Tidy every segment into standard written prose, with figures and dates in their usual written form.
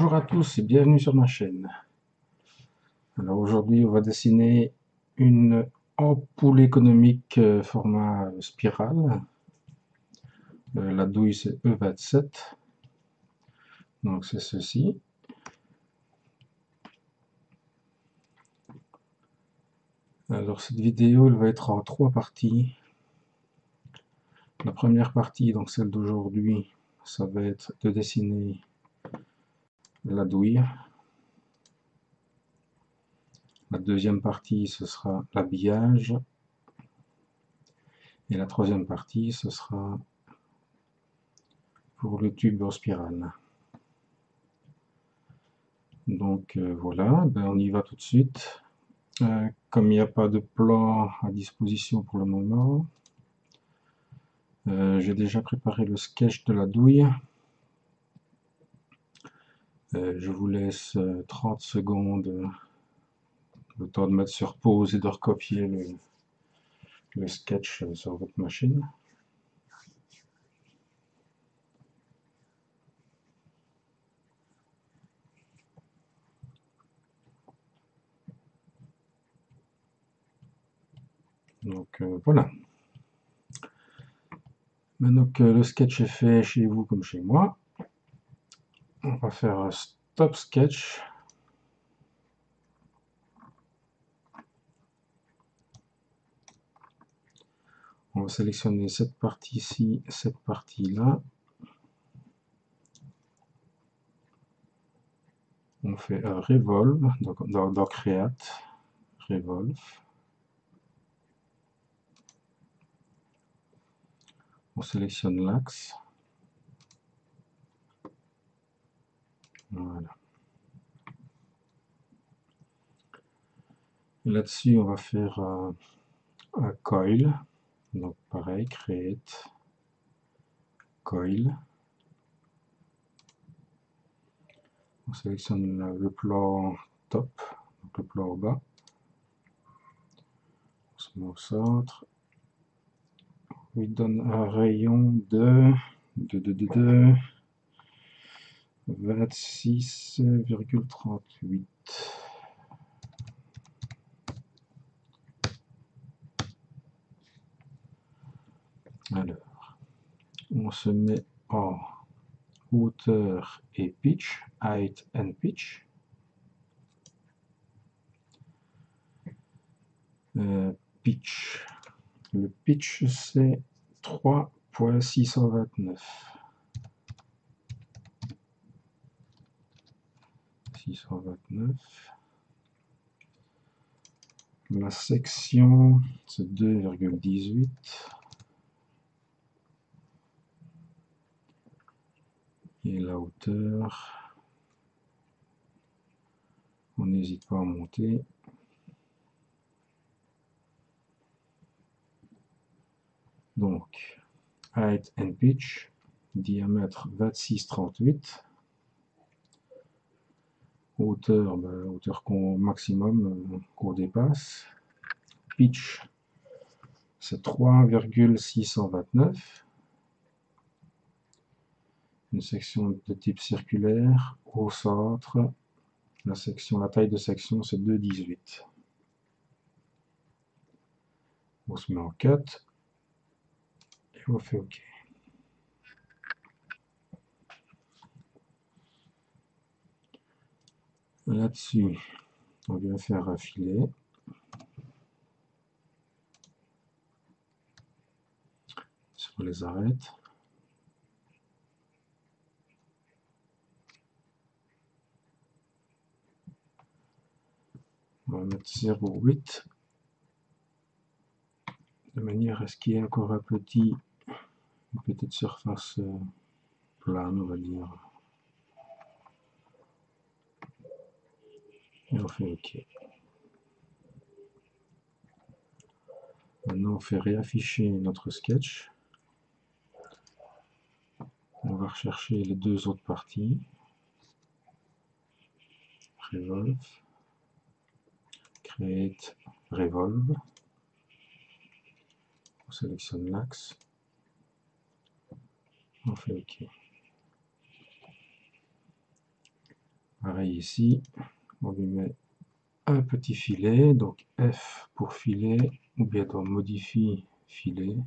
Bonjour à tous et bienvenue sur ma chaîne. Alors aujourd'hui on va dessiner une ampoule économique format spirale. La douille c'est E27. Donc c'est ceci. Alors cette vidéo elle va être en 3 parties. La première partie, donc celle d'aujourd'hui, ça va être de dessiner la douille. La deuxième partie ce sera l'habillage. Et la troisième partie ce sera pour le tube en spirale. Donc voilà, ben on y va tout de suite. Comme il n'y a pas de plan à disposition pour le moment, j'ai déjà préparé le sketch de la douille. Je vous laisse 30 secondes, le temps de mettre sur pause et de recopier le sketch sur votre machine. Donc voilà. Maintenant que le sketch est fait chez vous comme chez moi, on va faire un stop sketch. On va sélectionner cette partie-ci, cette partie-là. On fait un revolve, donc dans Create, revolve. On sélectionne l'axe. Voilà. Là-dessus, on va faire un coil. Donc pareil, create, coil. On sélectionne le plan top, donc le plan au bas. On se met au centre. On lui donne un rayon de 26,38. Alors, on se met en hauteur et pitch, height and pitch. Pitch. Le pitch c'est 3.629. 629. La section c'est 2,18. Et la hauteur, on n'hésite pas à monter. Donc, height and pitch, diamètre 26,38. Hauteur, hauteur maximum qu'on dépasse. Pitch, c'est 3,629. Une section de type circulaire. Au centre, la taille de section, c'est 2,18. On se met en cut. Et on fait OK. Là-dessus, on vient faire un filet. Sur les arêtes. On va mettre 0,8 de manière à ce qu'il y ait encore une petite surface plane, on va dire. Et on fait OK. Maintenant, on fait réafficher notre sketch. On va rechercher les deux autres parties. Revolve. Create, revolve. On sélectionne l'axe. On fait OK. Pareil ici, on lui met un petit filet, donc F pour filet, ou bien dans modifie filet.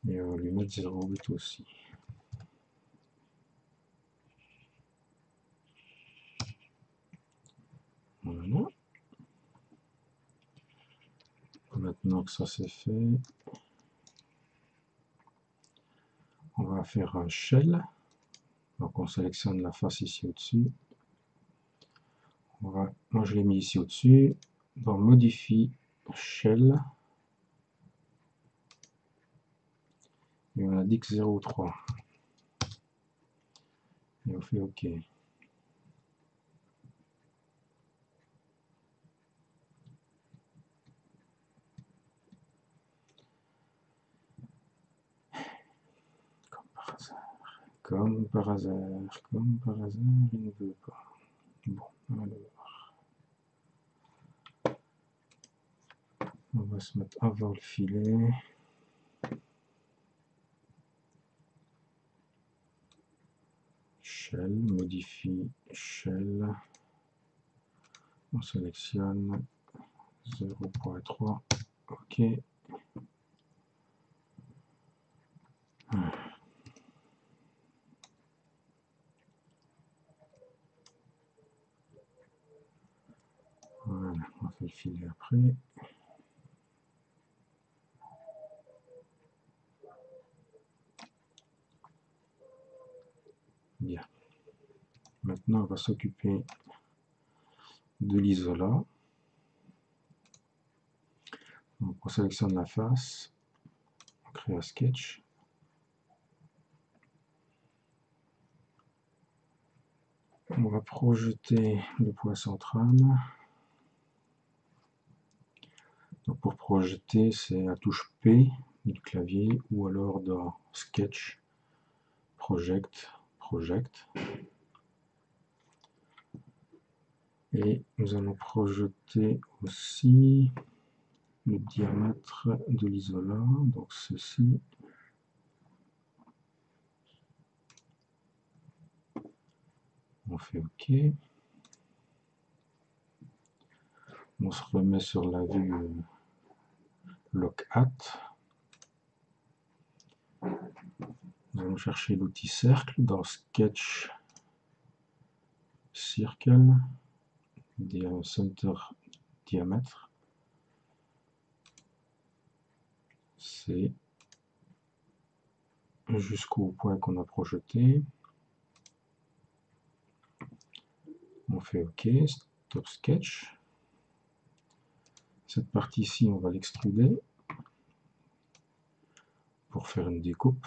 Et on va lui mettre 0,8 aussi. Voilà. Maintenant que ça c'est fait, on va faire un shell. Donc on sélectionne la face ici au-dessus. Moi je l'ai mis ici au-dessus. Dans modifie shell. Et on indique 0,3. Et on fait OK. Comme par hasard, comme par hasard, il ne veut pas. Bon, alors. On va se mettre avant le filet. Shell, modifie shell. On sélectionne 0,3. OK. Voilà, on fait le filet après. Bien. Maintenant, on va s'occuper de l'isola. Donc, on sélectionne la face, on crée un sketch. On va projeter le point central. Donc, pour projeter, c'est la touche P du clavier ou alors dans Sketch, Project, Project. Et nous allons projeter aussi le diamètre de l'isola, donc ceci. On fait OK. On se remet sur la vue Lock At. Nous allons chercher l'outil cercle dans Sketch, Circle, Center diamètre. C'est jusqu'au point qu'on a projeté. On fait OK, Stop Sketch. Cette partie-ci, on va l'extruder pour faire une découpe.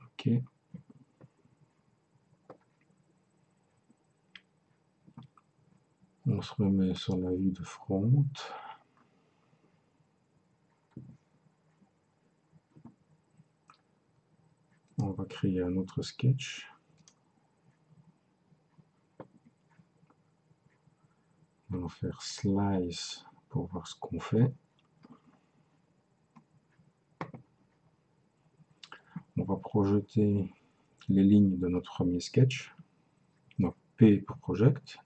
OK. On se remet sur la vue de front. On va créer un autre sketch. On va faire Slice pour voir ce qu'on fait. On va projeter les lignes de notre premier sketch. Donc P pour Project.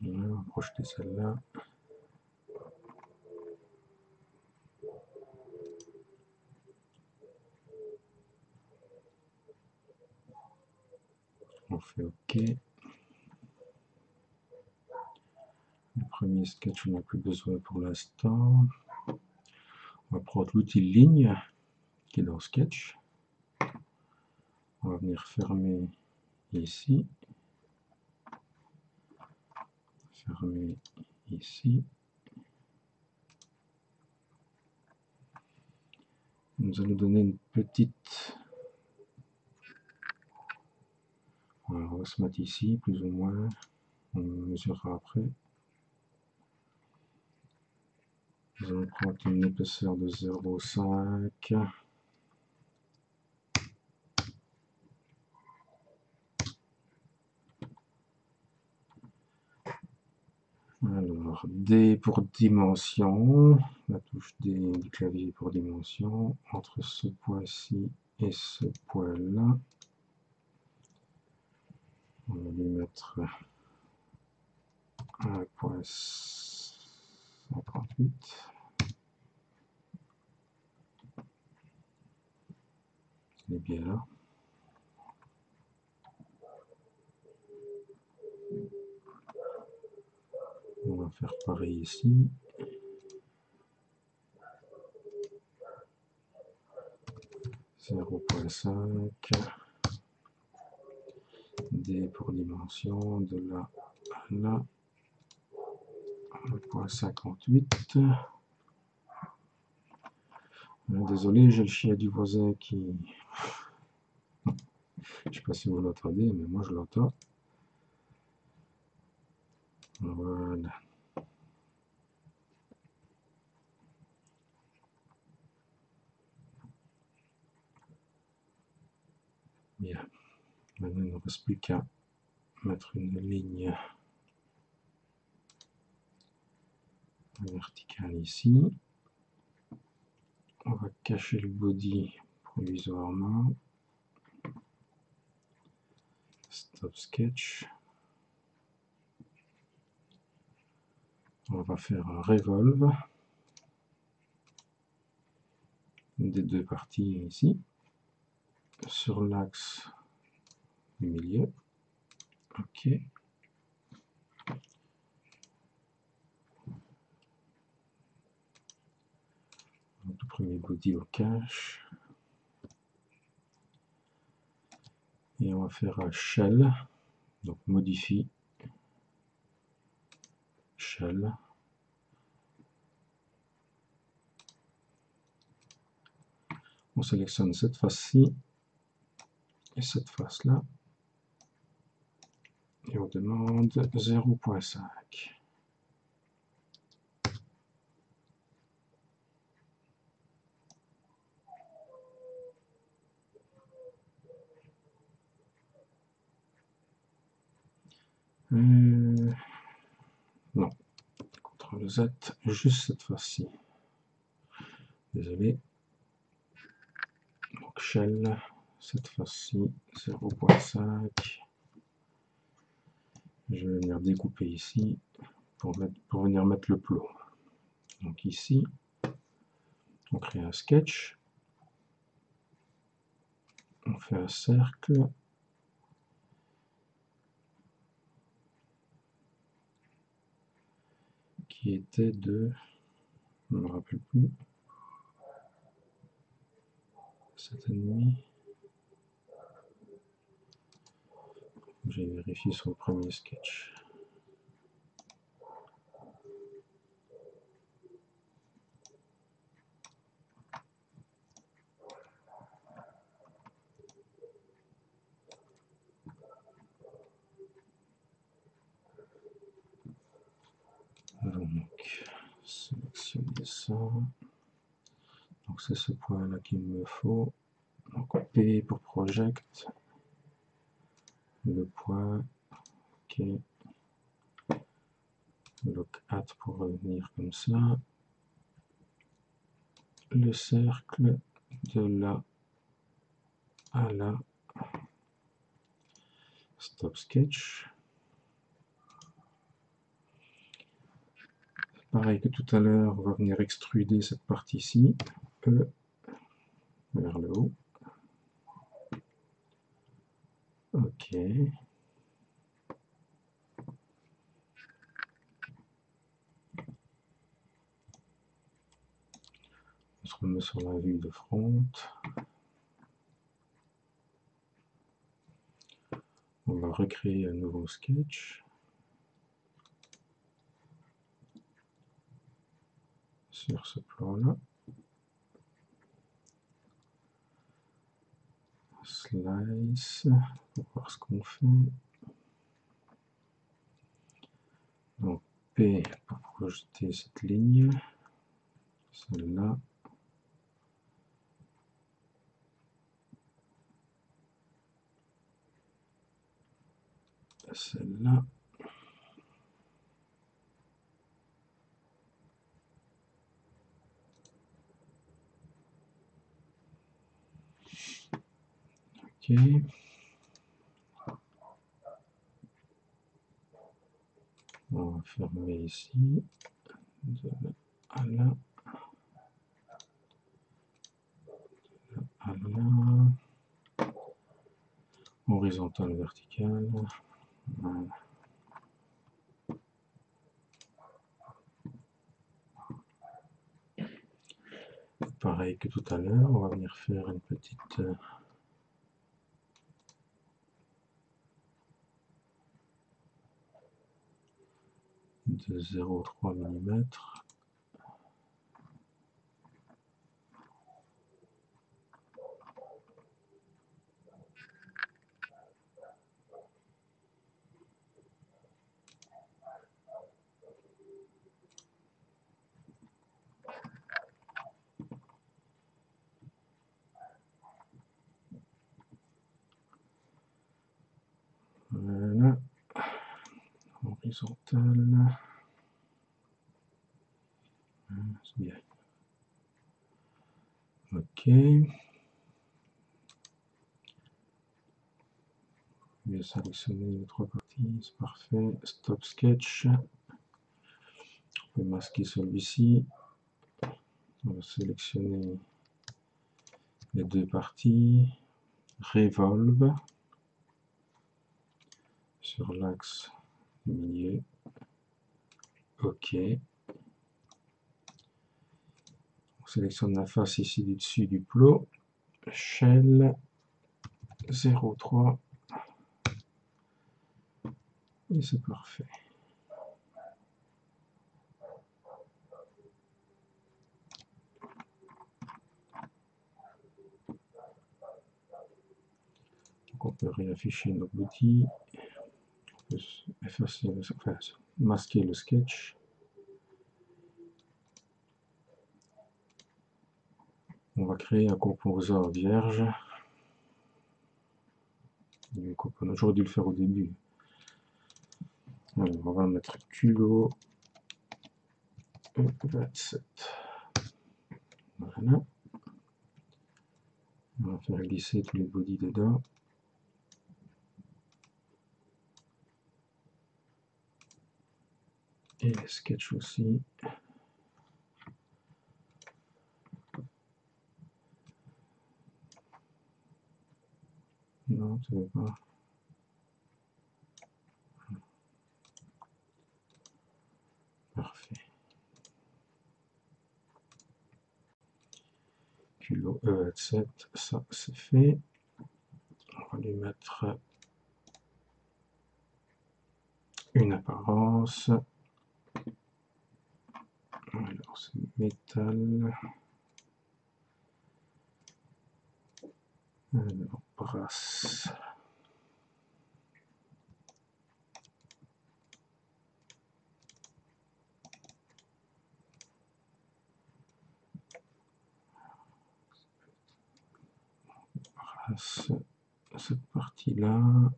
Voilà, on va projeter celle-là. On fait OK. Le premier sketch, on n'a plus besoin pour l'instant. On va prendre l'outil ligne qui est dans Sketch. On va venir fermer ici. Fermer ici. Nous allons donner une petite... Voilà, on va se mettre ici, plus ou moins. On mesurera après. Nous allons prendre une épaisseur de 0,5. Alors, D pour dimension, la touche D du clavier pour dimension, entre ce point-ci et ce point-là. On va lui mettre 1,58. C'est bien là. On va faire pareil ici. Zéro point cinq. D pour dimension, de là à là. 1,58. Désolé, j'ai le chien du voisin qui... Je ne sais pas si vous l'entendez, mais moi je l'entends. Voilà. Bien. Maintenant, il ne reste plus qu'à mettre une ligne verticale ici. On va cacher le body provisoirement. Stop sketch. On va faire un revolve des deux parties ici sur l'axe du milieu. Ok. Donc, le premier body au cache. Et on va faire un shell. Donc modifie shell. On sélectionne cette face-ci et cette face-là. Et on demande 0,5. Non. CTRL Z, juste cette fois-ci. Désolé. Donc shell, cette fois-ci 0,5. Je vais venir découper ici pour venir mettre le plot. Donc ici, on crée un sketch. On fait un cercle. Qui était de... Je ne me rappelle plus. 7,5. J'ai vérifié sur le premier sketch. Donc, sélectionner ça. Donc c'est ce point-là qu'il me faut. Donc P pour project. Le point. Ok. Look at pour revenir comme ça. Le cercle de là à là. Stop sketch. Pareil que tout à l'heure, on va venir extruder cette partie-ci. E vers le haut. Ok. On se remet sur la vue de front. On va recréer un nouveau sketch. Sur ce plan-là. Slice, pour voir ce qu'on fait. P pour projeter cette ligne, celle-là. Celle-là. Ok. On va fermer ici. De là à là. À là. Horizontale, verticale. Voilà. Pareil que tout à l'heure, on va venir faire une petite de 0,3 mm. Voilà. Horizontale. C'est bien. Ok. Je vais sélectionner les trois parties, c'est parfait. Stop sketch. On peut masquer celui-ci. On va sélectionner les deux parties. Revolve sur l'axe du milieu. OK. On sélectionne la face ici du dessus du plot. Shell 0,3. Et c'est parfait. Donc on peut réafficher nos outils. On peut effacer, enfin, masquer le sketch. On va créer un composant vierge. J'aurais dû le faire au début. Alors, on va mettre culot E27. Voilà. On va faire glisser tous les bodies dedans. Et les sketchs aussi. Non, ça ne va pas. Parfait. Culot E27, ça c'est fait. On va lui mettre une apparence. Alors c'est métal. Alors brasse. Brasse cette partie-là.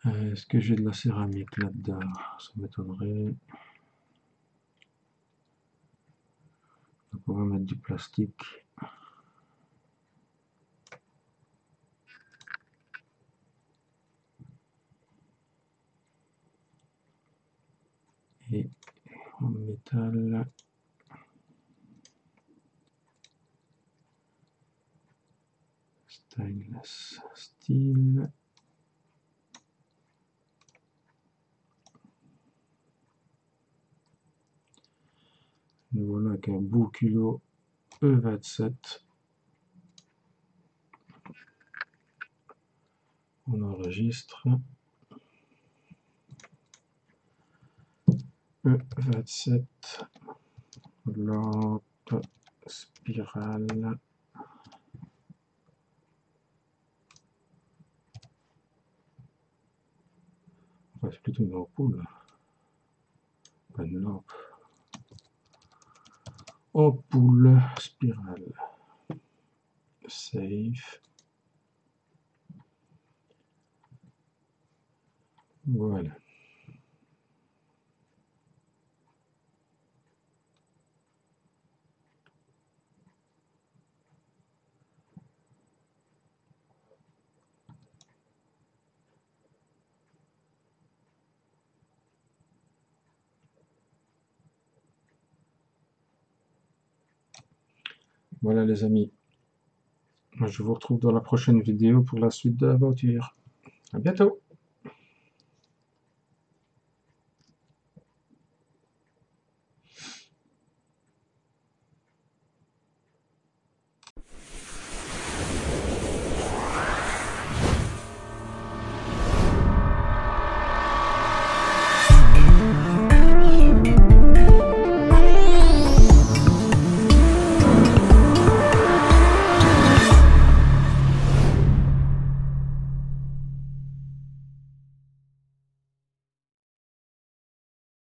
Est-ce que j'ai de la céramique là-dedans? Ça m'étonnerait. Donc on va mettre du plastique. Et en métal. Stainless steel. Nous voilà avec un beau culot E27. On enregistre. E27. Lampe spirale. On va c'est plutôt une ampoule. Pas une lampe. Ampoule spirale. Save. Voilà. Voilà les amis. Je vous retrouve dans la prochaine vidéo pour la suite de l'aventure. À bientôt!